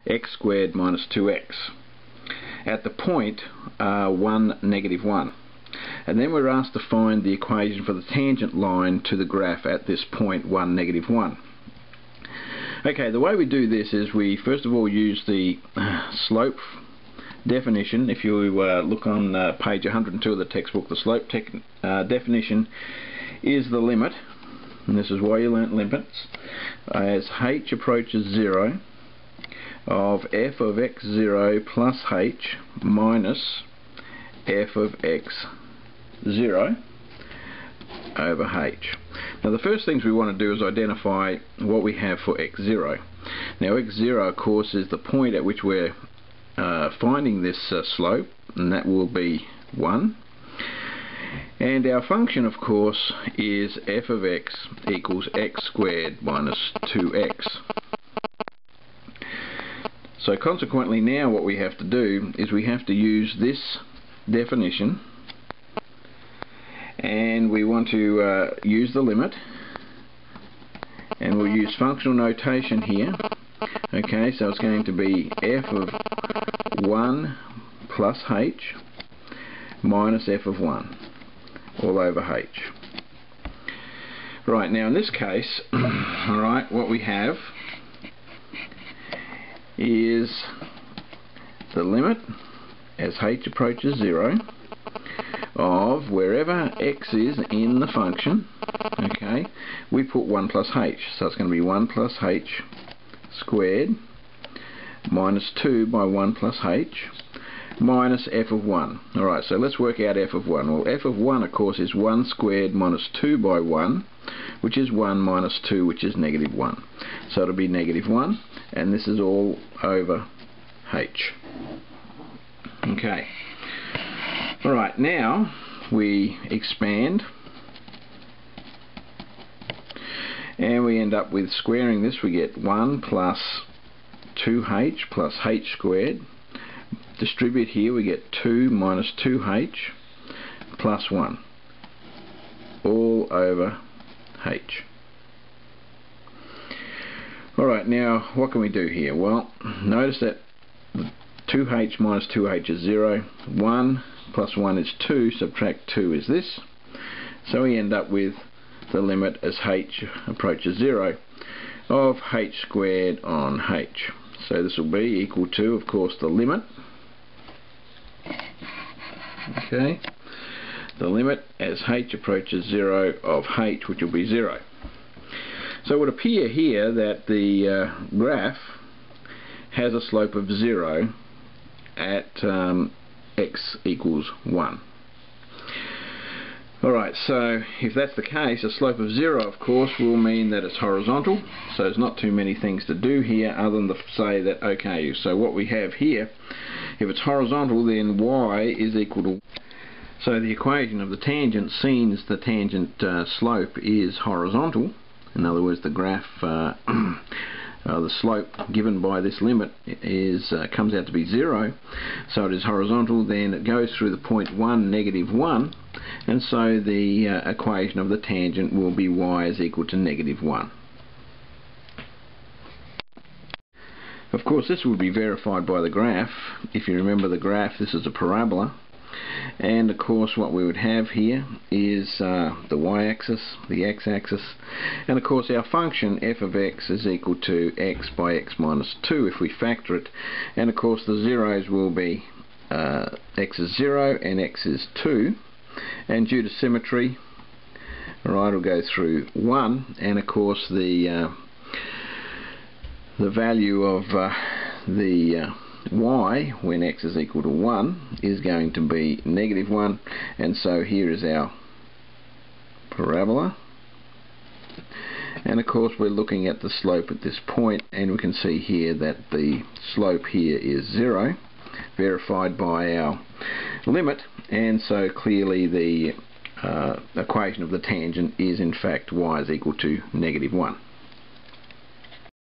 x squared minus 2x at the point 1, negative 1. And then we're asked to find the equation for the tangent line to the graph at this point 1, negative 1. Okay, the way we do this is we first of all use the slope definition. If you look on page 102 of the textbook, the slope definition is the limit, and this is why you learnt limits, as h approaches 0 of f of x0 plus h minus f of x0 over h. Now the first things we want to do is identify what we have for x0. Now x0 of course is the point at which we're finding this slope, and that will be 1. And our function of course is f of x equals x squared minus 2x. So consequently now what we have to do is we have to use this definition, and we want to use the limit, and we'll use functional notation here. Okay, so it's going to be f of 1 plus h minus f of 1 all over h. Right, now in this case, alright, what we have is the limit as h approaches 0 of wherever x is in the function. Okay, we put 1 plus h, so it's going to be 1 plus h squared minus 2 by 1 plus h minus f of 1. Alright, so let's work out f of 1. Well, f of 1 of course is 1 squared minus 2 by 1, which is 1 minus 2, which is negative 1. So it'll be negative 1, and this is all over h. Okay. Alright, now we expand, and we end up with squaring this. We get 1 plus 2h plus h squared. Distribute here, we get 2 minus 2h plus 1 all over h. Alright, now what can we do here? Well, notice that 2h minus 2h is 0, 1 plus 1 is 2, subtract 2 is this. So we end up with the limit as h approaches 0 of h squared on h. So this will be equal to, of course, the limit. Okay, the limit as h approaches 0 of h, which will be 0. So it would appear here that the graph has a slope of 0 at x equals 1. Alright, so if that's the case, a slope of 0 of course will mean that it's horizontal, so there's not too many things to do here other than to say that, okay, so what we have here, if it's horizontal, then y is equal to, so the equation of the tangent, since the tangent slope is horizontal, in other words the graph, the slope given by this limit is comes out to be 0, so it is horizontal, then it goes through the point 1, negative 1, and so the equation of the tangent will be y is equal to negative 1. Of course this would be verified by the graph. If you remember the graph, this is a parabola, and of course what we would have here is the y-axis, the x-axis, and of course our function f of x is equal to x by x minus 2 if we factor it, and of course the zeros will be x is 0 and x is 2, and due to symmetry, right, it'll go through 1, and of course the value of the y when x is equal to 1 is going to be negative 1, and so here is our parabola, and of course we're looking at the slope at this point, and we can see here that the slope here is 0, verified by our limit, and so clearly the equation of the tangent is in fact y is equal to negative 1.